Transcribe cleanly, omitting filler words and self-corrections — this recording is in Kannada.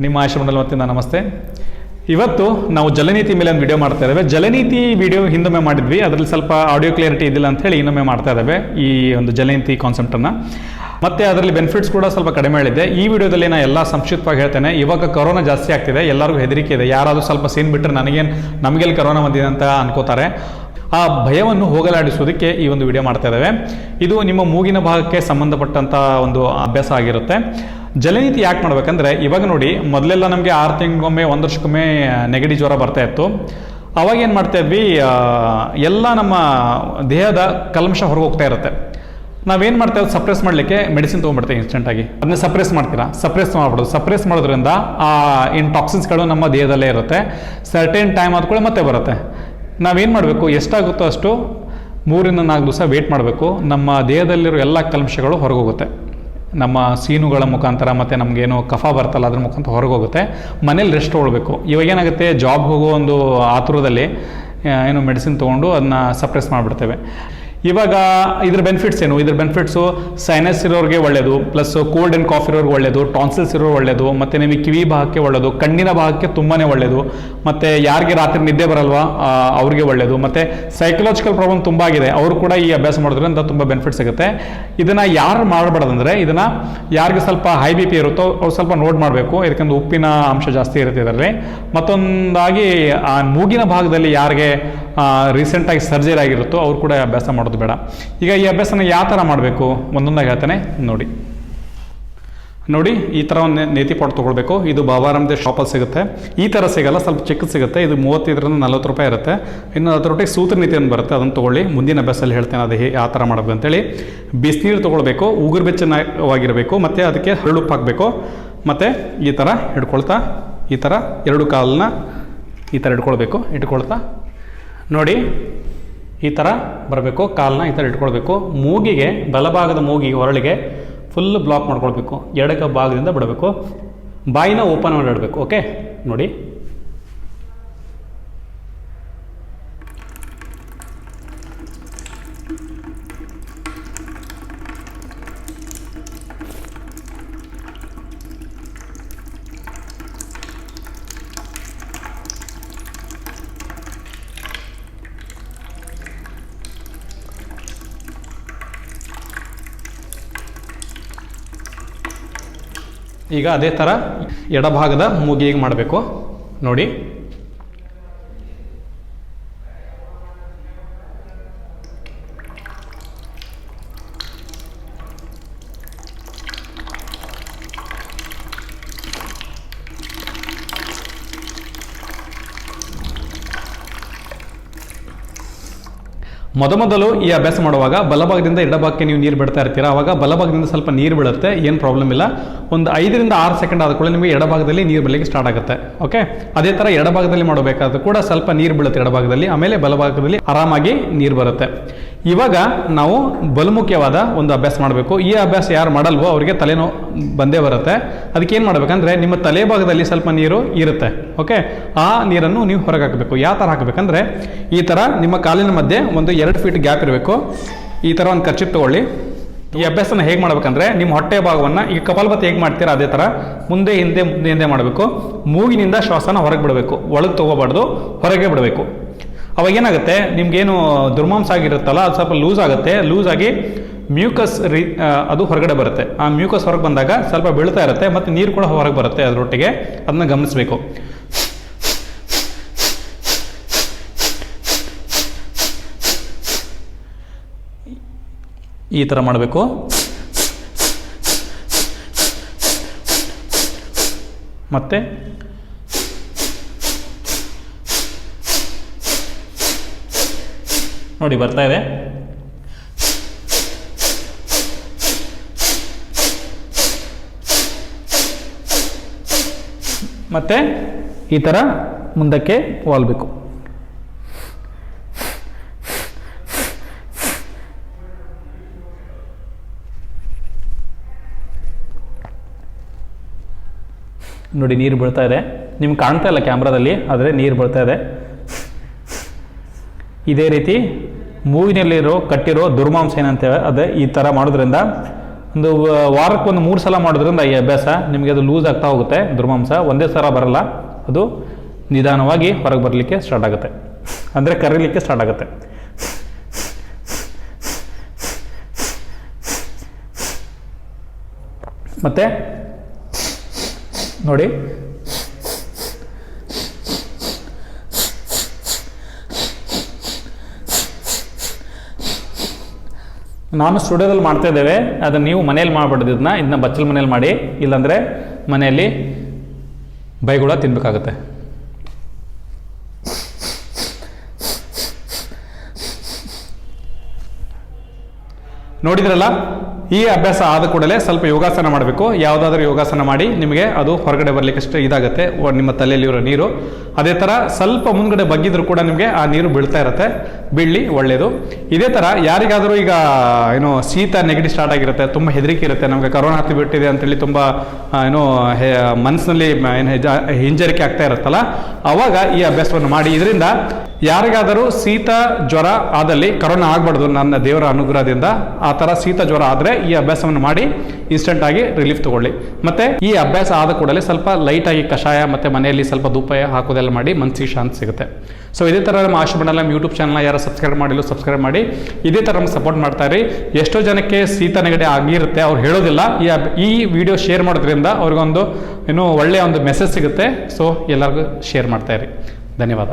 ನಿಮ್ಮ ಆಶ್ರಮದಲ್ಲಿ ವತಿಯಿಂದ ನಮಸ್ತೆ. ಇವತ್ತು ನಾವು ಜಲನೀತಿ ಮೇಲೆ ಒಂದು ವಿಡಿಯೋ ಮಾಡ್ತಾ ಇದ್ದೇವೆ. ಜಲನೀತಿ ವಿಡಿಯೋ ಹಿಂದೊಮ್ಮೆ ಮಾಡಿದ್ವಿ, ಅದರಲ್ಲಿ ಸ್ವಲ್ಪ ಆಡಿಯೋ ಕ್ಲಿಯರಿಟಿ ಇದ್ದಿಲ್ಲ ಅಂತ ಹೇಳಿ ಇನ್ನೊಮ್ಮೆ ಮಾಡ್ತಾ ಇದ್ದೇವೆ ಈ ಒಂದು ಜಲನೀತಿ ಕಾನ್ಸೆಪ್ಟನ್ನು. ಮತ್ತು ಅದರಲ್ಲಿ ಬೆನಿಫಿಟ್ಸ್ ಕೂಡ ಸ್ವಲ್ಪ ಕಡಿಮೆ ಹೇಳಿದ್ದೆ. ಈ ವಿಡಿಯೋದಲ್ಲಿ ನಾನು ಎಲ್ಲ ಸಂಕ್ಷಿಪ್ತವಾಗಿ ಹೇಳ್ತೇನೆ. ಇವಾಗ ಕೊರೋನಾ ಜಾಸ್ತಿ ಆಗ್ತಿದೆ, ಎಲ್ಲರಿಗೂ ಹೆದರಿಕೆ ಇದೆ. ಯಾರಾದರೂ ಸ್ವಲ್ಪ ಸೀನ್ ಬಿಟ್ಟರೆ ನಮಗೇನು ಕೊರೋನಾ ಬಂದಿದೆ ಅಂತ ಅನ್ಕೋತಾರೆ. ಆ ಭಯವನ್ನು ಹೋಗಲಾಡಿಸೋದಕ್ಕೆ ಈ ಒಂದು ವಿಡಿಯೋ ಮಾಡ್ತಾ ಇದ್ದೇವೆ. ಇದು ನಿಮ್ಮ ಮೂಗಿನ ಭಾಗಕ್ಕೆ ಸಂಬಂಧಪಟ್ಟಂಥ ಒಂದು ಅಭ್ಯಾಸ ಆಗಿರುತ್ತೆ. ಜಲನೀತಿ ಯಾಕೆ ಮಾಡ್ಬೇಕಂದ್ರೆ, ಇವಾಗ ನೋಡಿ, ಮೊದಲೆಲ್ಲ ನಮಗೆ 6 ತಿಂಗಳಿಗೊಮ್ಮೆ 1 ವರ್ಷಕ್ಕೊಮ್ಮೆ ನೆಗಡಿ ಜ್ವರ ಬರ್ತಾ ಇತ್ತು. ಅವಾಗ ಏನು ಮಾಡ್ತಾ ಇದ್ವಿ, ಎಲ್ಲ ನಮ್ಮ ದೇಹದ ಕಲ್ಮಶ ಹೊರಗೆ ಹೋಗ್ತಾ ಇರುತ್ತೆ. ನಾವೇನು ಮಾಡ್ತೇವೆ, ಸಪ್ರೆಸ್ ಮಾಡಲಿಕ್ಕೆ ಮೆಡಿಸಿನ್ ತೊಗೊಂಡ್ಬಿಡ್ತೇವೆ ಇನ್ಸ್ಟೆಂಟಾಗಿ. ಅದನ್ನ ಸಪ್ರೆಸ್ ಮಾಡ್ತೀರಾ, ಸಪ್ರೆಸ್ ಮಾಡ್ಬಿಡೋದು. ಸಪ್ರೆಸ್ ಮಾಡೋದ್ರಿಂದ ಆ ಟಾಕ್ಸಿನ್ಸ್ಗಳು ನಮ್ಮ ದೇಹದಲ್ಲೇ ಇರುತ್ತೆ. ಸರ್ಟೇನ್ ಟೈಮ್ ಆದ್ಕೊಳ್ಳಿ ಮತ್ತೆ ಬರುತ್ತೆ. ನಾವೇನು ಮಾಡಬೇಕು, ಎಷ್ಟಾಗುತ್ತೋ ಅಷ್ಟು 3 ರಿಂದ 4 ದಿವಸ ವೇಟ್ ಮಾಡಬೇಕು. ನಮ್ಮ ದೇಹದಲ್ಲಿರೋ ಎಲ್ಲ ಕಲ್ಮಶಗಳು ಹೊರಗೋಗುತ್ತೆ. ನಮ್ಮ ಸೀನುಗಳ ಮುಖಾಂತರ ಮತ್ತು ನಮಗೇನು ಕಫ ಬರ್ತಲ್ಲ ಅದ್ರ ಮುಖಾಂತರ ಹೊರಗೋಗುತ್ತೆ. ಮನೇಲಿ ರೆಸ್ಟ್ ತೊಗೊಳ್ಬೇಕು. ಇವಾಗ ಏನಾಗುತ್ತೆ, ಜಾಬ್ ಹೋಗೋ ಒಂದು ಆತುರದಲ್ಲಿ ಏನು ಮೆಡಿಸಿನ್ ತೊಗೊಂಡು ಅದನ್ನ ಸಪ್ರೆಸ್ ಮಾಡಿಬಿಡ್ತೇವೆ. ಇವಾಗ ಇದ್ರ ಬೆನಿಫಿಟ್ಸ್ ಏನು? ಇದ್ರ ಬೆನಿಫಿಟ್ಸು ಸೈನಸ್ ಇರೋರಿಗೆ ಒಳ್ಳೆಯದು, ಪ್ಲಸ್ ಕೋಲ್ಡ್ ಆ್ಯಂಡ್ ಕಾಫ್ ಇರೋರಿಗೆ ಒಳ್ಳೆಯದು, ಟಾನ್ಸಿಲ್ಸ್ ಇರೋರು ಒಳ್ಳೆಯದು, ಮತ್ತು ನಿಮಗೆ ಕಿವಿ ಭಾಗಕ್ಕೆ ಒಳ್ಳೆಯದು, ಕಣ್ಣಿನ ಭಾಗಕ್ಕೆ ತುಂಬಾ ಒಳ್ಳೆಯದು, ಮತ್ತು ಯಾರಿಗೆ ರಾತ್ರಿ ನಿದ್ದೆ ಬರಲ್ವಾ ಅವ್ರಿಗೆ ಒಳ್ಳೆಯದು, ಮತ್ತು ಸೈಕಲಾಜಿಕಲ್ ಪ್ರಾಬ್ಲಮ್ ತುಂಬ ಆಗಿದೆ ಅವರು ಕೂಡ ಈ ಅಭ್ಯಾಸ ಮಾಡೋದ್ರಿಂದ ತುಂಬ ಬೆನಿಫಿಟ್ ಸಿಗುತ್ತೆ. ಇದನ್ನು ಯಾರು ಮಾಡಬಾರ್ದಂದ್ರೆ, ಇದನ್ನು ಯಾರಿಗೆ ಸ್ವಲ್ಪ ಹೈ ಬಿ ಪಿ ಇರುತ್ತೋ ಅವ್ರು ಸ್ವಲ್ಪ ನೋಟ್ ಮಾಡಬೇಕು. ಯಾಕಂದ್ರೆ ಉಪ್ಪಿನ ಅಂಶ ಜಾಸ್ತಿ ಇರುತ್ತೆ ಇದರಲ್ಲಿ. ಮತ್ತೊಂದಾಗಿ ಆ ಮೂಗಿನ ಭಾಗದಲ್ಲಿ ಯಾರಿಗೆ ರೀಸೆಂಟಾಗಿ ಸರ್ಜರಿ ಆಗಿರುತ್ತೋ ಅವ್ರು ಕೂಡ ಅಭ್ಯಾಸ ಮಾಡೋದು ಬೇಡ. ಈಗ ಈ ಅಭ್ಯಾಸನ ಯಾವ ಥರ ಮಾಡಬೇಕು ಒಂದೊಂದಾಗಿ ಹೇಳ್ತಾನೆ ನೋಡಿ. ಈ ಥರ ಒಂದು ನೇತಿ ಪಾಟ್ ತೊಗೊಳ್ಬೇಕು. ಇದು ಬಾಬಾ ರಾಮದೇವ್ ಶಾಪಲ್ಲಿ ಸಿಗುತ್ತೆ. ಈ ಥರ ಸಿಗಲ್ಲ, ಸ್ವಲ್ಪ ಚಿಕ್ಕದು ಸಿಗುತ್ತೆ. ಇದು 35 ರಿಂದ 40 ರೂಪಾಯಿ ಇರುತ್ತೆ. ಇನ್ನು 10 ರೂಪಾಯಿ ಸೂತ್ರ ನೀತಿ ಅಂತ ಬರುತ್ತೆ, ಅದನ್ನು ತೊಗೊಳ್ಳಿ. ಮುಂದಿನ ಅಭ್ಯಾಸದಲ್ಲಿ ಹೇಳ್ತೇನೆ ಅದು ಯಾವ ಥರ ಮಾಡಬೇಕು ಅಂತೇಳಿ. ಬಿಸಿನೀರು ತೊಗೊಳ್ಬೇಕು, ಉಗುರು ಬೆಚ್ಚವಾಗಿರಬೇಕು, ಮತ್ತು ಅದಕ್ಕೆ ಹರಳುಪ್ಪು ಹಾಕಬೇಕು. ಮತ್ತು ಈ ಥರ ಹಿಡ್ಕೊಳ್ತಾ, ಈ ಥರ 2 ಕಾಲನ್ನ ಈ ಥರ ಇಟ್ಕೊಳ್ತಾ ನೋಡಿ, ಈ ಥರ ಬರಬೇಕು. ಕಾಲನ್ನ ಈ ಥರ ಇಟ್ಕೊಳ್ಬೇಕು. ಮೂಗಿಗೆ, ಬಲಭಾಗದ ಮೂಗಿಗೆ ಹೊರಳಿಗೆ ಫುಲ್ ಬ್ಲಾಕ್ ಮಾಡ್ಕೊಳ್ಬೇಕು. ಎಡಕ ಭಾಗದಿಂದ ಬಿಡಬೇಕು. ಬಾಯಿನ ಓಪನ್ ಮಾಡಿಡಬೇಕು. ಓಕೆ, ನೋಡಿ. ಈಗ ಅದೇ ಥರ ಎಡಭಾಗದ ಮೂಗಿಗೆ ಮಾಡಬೇಕು. ನೋಡಿ, ಮೊದಲು ಈ ಅಭ್ಯಾಸ ಮಾಡುವಾಗ ಬಲಭಾಗದಿಂದ ಎಡಭಾಗಕ್ಕೆ ನೀವು ನೀರು ಬಿಡ್ತಾ ಇರ್ತೀರಾ. ಆವಾಗ ಬಲಭಾಗದಿಂದ ಸ್ವಲ್ಪ ನೀರು ಬೀಳುತ್ತೆ, ಏನು ಪ್ರಾಬ್ಲಮ್ ಇಲ್ಲ. ಒಂದು 5 ರಿಂದ 6 ಸೆಕೆಂಡ್ ಆದ ಕೂಡ ನಿಮಗೆ ಎಡಭಾಗದಲ್ಲಿ ನೀರು ಬರಲಿಕ್ಕೆ ಸ್ಟಾರ್ಟ್ ಆಗುತ್ತೆ. ಓಕೆ, ಅದೇ ಥರ ಎಡಭಾಗದಲ್ಲಿ ಮಾಡಬೇಕಾದ್ರೂ ಕೂಡ ಸ್ವಲ್ಪ ನೀರು ಬೀಳುತ್ತೆ ಎಡಭಾಗದಲ್ಲಿ, ಆಮೇಲೆ ಬಲಭಾಗದಲ್ಲಿ ಆರಾಮಾಗಿ ನೀರು ಬರುತ್ತೆ. ಇವಾಗ ನಾವು ಬಲಮುಖ್ಯವಾದ ಒಂದು ಅಭ್ಯಾಸ ಮಾಡಬೇಕು. ಈ ಅಭ್ಯಾಸ ಯಾರು ಮಾಡಲ್ವೋ ಅವರಿಗೆ ತಲೆನೋವು ಬಂದೇ ಬರುತ್ತೆ. ಅದಕ್ಕೆ ಏನು ಮಾಡಬೇಕಂದ್ರೆ, ನಿಮ್ಮ ತಲೆ ಭಾಗದಲ್ಲಿ ಸ್ವಲ್ಪ ನೀರು ಇರುತ್ತೆ. ಓಕೆ, ಆ ನೀರನ್ನು ನೀವು ಹೊರಗೆ ಹಾಕಬೇಕು. ಯಾವ ಥರ ಹಾಕಬೇಕಂದ್ರೆ, ಈ ಥರ ನಿಮ್ಮ ಕಾಲಿನ ಮಧ್ಯೆ ಒಂದು 2 ಫೀಟ್ ಗ್ಯಾಪ್ ಇರಬೇಕು. ಈ ಥರ ಒಂದು ಕರ್ಚಿಪ್ ತೊಗೊಳ್ಳಿ. ಈ ಅಭ್ಯಾಸನ ಹೇಗೆ ಮಾಡ್ಬೇಕಂದ್ರೆ, ನಿಮ್ಮ ಹೊಟ್ಟೆ ಭಾಗವನ್ನು ಈಗ ಕಪಾಲಭಾತಿ ಹೇಗೆ ಮಾಡ್ತೀರಾ ಅದೇ ಥರ ಮುಂದೆ ಹಿಂದೆ ಮಾಡಬೇಕು. ಮೂಗಿನಿಂದ ಶ್ವಾಸನ ಹೊರಗೆ ಬಿಡಬೇಕು, ಒಳಗೆ ತೊಗೋಬಾರ್ದು, ಹೊರಗೆ ಬಿಡಬೇಕು. ಅವಾಗ ಏನಾಗುತ್ತೆ, ನಿಮ್ಗೇನು ದುರ್ಮಾಂಸ ಆಗಿರುತ್ತಲ್ಲ ಅದು ಸ್ವಲ್ಪ ಲೂಸ್ ಆಗುತ್ತೆ. ಲೂಸ್ ಆಗಿ ಮ್ಯೂಕಸ್ ಅದು ಹೊರಗಡೆ ಬರುತ್ತೆ. ಆ ಮ್ಯೂಕಸ್ ಹೊರಗೆ ಬಂದಾಗ ಸ್ವಲ್ಪ ಬೀಳ್ತಾ ಇರುತ್ತೆ, ಮತ್ತು ನೀರು ಕೂಡ ಹೊರಗೆ ಬರುತ್ತೆ ಅದರೊಟ್ಟಿಗೆ. ಅದನ್ನ ಗಮನಿಸಬೇಕು. ಈ ಥರ ಮಾಡಬೇಕು. ಮತ್ತೆ ನೋಡಿ, ಬರ್ತಾ ಇದೆ. ಮತ್ತೆ ಈ ಥರ ಮುಂದಕ್ಕೆ ವಾಲ್ಬೇಕು. ನೋಡಿ, ನೀರು ಬೀಳ್ತಾ ಇದೆ. ನಿಮ್ಗೆ ಕಾಣ್ತಾ ಇಲ್ಲ ಕ್ಯಾಮ್ರಾದಲ್ಲಿ, ಆದರೆ ನೀರು ಬೀಳ್ತಾ ಇದೆ. ಇದೇ ರೀತಿ ಮೂಗಿನಲ್ಲಿರೋ ಕಟ್ಟಿರೋ ದುರ್ಮಾಂಸ ಏನಂತೇವೆ ಅದೇ ಈ ಥರ ಮಾಡೋದ್ರಿಂದ ಒಂದು ವಾರಕ್ಕೆ ಒಂದು 3 ಸಲ ಮಾಡೋದ್ರಿಂದ ಈ ಅಭ್ಯಾಸ ನಿಮಗೆ ಅದು ಲೂಸ್ ಆಗ್ತಾ ಹೋಗುತ್ತೆ. ದುರ್ಮಾಂಸ ಒಂದೇ ಸಲ ಬರಲ್ಲ, ಅದು ನಿಧಾನವಾಗಿ ಹೊರಗೆ ಬರಲಿಕ್ಕೆ ಸ್ಟಾರ್ಟ್ ಆಗುತ್ತೆ, ಅಂದರೆ ಕರೀಲಿಕ್ಕೆ ಸ್ಟಾರ್ಟ್ ಆಗುತ್ತೆ. ಮತ್ತೆ ನೋಡಿ, ನಾನು ಸ್ಟುಡಿಯೋದಲ್ಲಿ ಮಾಡ್ತಾ ಇದ್ದೇವೆ, ಅದನ್ನು ನೀವು ಮನೇಲಿ ಮಾಡಬಾರ್ದು. ಇದನ್ನ ಬಚ್ಚಲ್ ಮನೇಲಿ ಮಾಡಿ, ಇಲ್ಲಾಂದರೆ ಮನೆಯಲ್ಲಿ ಬೈಗುಳ ತಿನ್ನಬೇಕಾಗುತ್ತೆ. ನೋಡಿದ್ರಲ್ಲ, ಈ ಅಭ್ಯಾಸ ಆದ ಕೂಡಲೇ ಸ್ವಲ್ಪ ಯೋಗಾಸನ ಮಾಡಬೇಕು. ಯಾವುದಾದ್ರೂ ಯೋಗಾಸನ ಮಾಡಿ ನಿಮಗೆ ಅದು ಹೊರಗಡೆ ಬರಲಿಕ್ಕಷ್ಟು ಇದಾಗುತ್ತೆ, ನಿಮ್ಮ ತಲೆಯಲ್ಲಿರೋ ನೀರು. ಅದೇ ಥರ ಸ್ವಲ್ಪ ಮುಂದ್ಗಡೆ ಬಗ್ಗಿದ್ರು ಕೂಡ ನಿಮಗೆ ಆ ನೀರು ಬೀಳ್ತಾ ಇರುತ್ತೆ, ಬೀಳಲಿ ಒಳ್ಳೆಯದು. ಇದೇ ಥರ ಯಾರಿಗಾದರೂ ಈಗ ಏನೋ ಶೀತ ನೆಗಡಿ ಸ್ಟಾರ್ಟ್ ಆಗಿರುತ್ತೆ, ತುಂಬ ಹೆದರಿಕೆ ಇರುತ್ತೆ, ನಮಗೆ ಕರೋನಾ ಹತ್ತಿ ಬಿಟ್ಟಿದೆ ಅಂತೇಳಿ ತುಂಬ ಏನೋ ಮನಸ್ಸಿನಲ್ಲಿ ಹಿಂಜರಿಕೆ ಆಗ್ತಾ ಇರುತ್ತಲ್ಲ, ಆವಾಗ ಈ ಅಭ್ಯಾಸವನ್ನು ಮಾಡಿ. ಇದರಿಂದ ಯಾರಿಗಾದರೂ ಶೀತ ಜ್ವರ ಆದಲ್ಲಿ ಕರೋನಾ ಆಗಬಾರ್ದು ನನ್ನ ದೇವರ ಅನುಗ್ರಹದಿಂದ. ಆ ಥರ ಶೀತ ಜ್ವರ ಆದರೆ ಈ ಅಭ್ಯಾಸವನ್ನು ಮಾಡಿ ಇನ್ಸ್ಟೆಂಟ್ ಆಗಿ ರಿಲೀಫ್ ತಗೊಳ್ಳಿ. ಮತ್ತೆ ಈ ಅಭ್ಯಾಸ ಆದ ಕೂಡಲೇ ಸ್ವಲ್ಪ ಲೈಟಾಗಿ ಕಷಾಯ ಮತ್ತು ಮನೆಯಲ್ಲಿ ಸ್ವಲ್ಪ ಧೂಪ ಹಾಕೋದೆಲ್ಲ ಮಾಡಿ ಮನಸ್ಸಿಗೆ ಶಾಂತಿ ಸಿಗುತ್ತೆ. ಸೊ ಇದೇ ಥರ ನಮ್ಮ ಆಶೀರ್ವಾದ ನಮ್ಮ ಯೂಟ್ಯೂಬ್ ಚಾನಲ್ನ ಯಾರು ಸಬ್ಸ್ಕ್ರೈಬ್ ಮಾಡಿಲ್ಲ ಸಬ್ಸ್ಕ್ರೈಬ್ ಮಾಡಿ, ಇದೇ ಥರ ನಮ್ಗೆ ಸಪೋರ್ಟ್ ಮಾಡ್ತಾ ಇರಿ. ಎಷ್ಟೋ ಜನಕ್ಕೆ ಶೀತ ನೆಗಡಿ ಆಗಿರುತ್ತೆ, ಅವ್ರು ಹೇಳೋದಿಲ್ಲ. ಈ ವಿಡಿಯೋ ಶೇರ್ ಮಾಡೋದ್ರಿಂದ ಅವ್ರಿಗೊಂದು ಒಳ್ಳೆಯ ಒಂದು ಮೆಸೇಜ್ ಸಿಗುತ್ತೆ. ಸೊ ಎಲ್ಲರಿಗೂ ಶೇರ್ ಮಾಡ್ತಾ ಇರಿ. ಧನ್ಯವಾದ.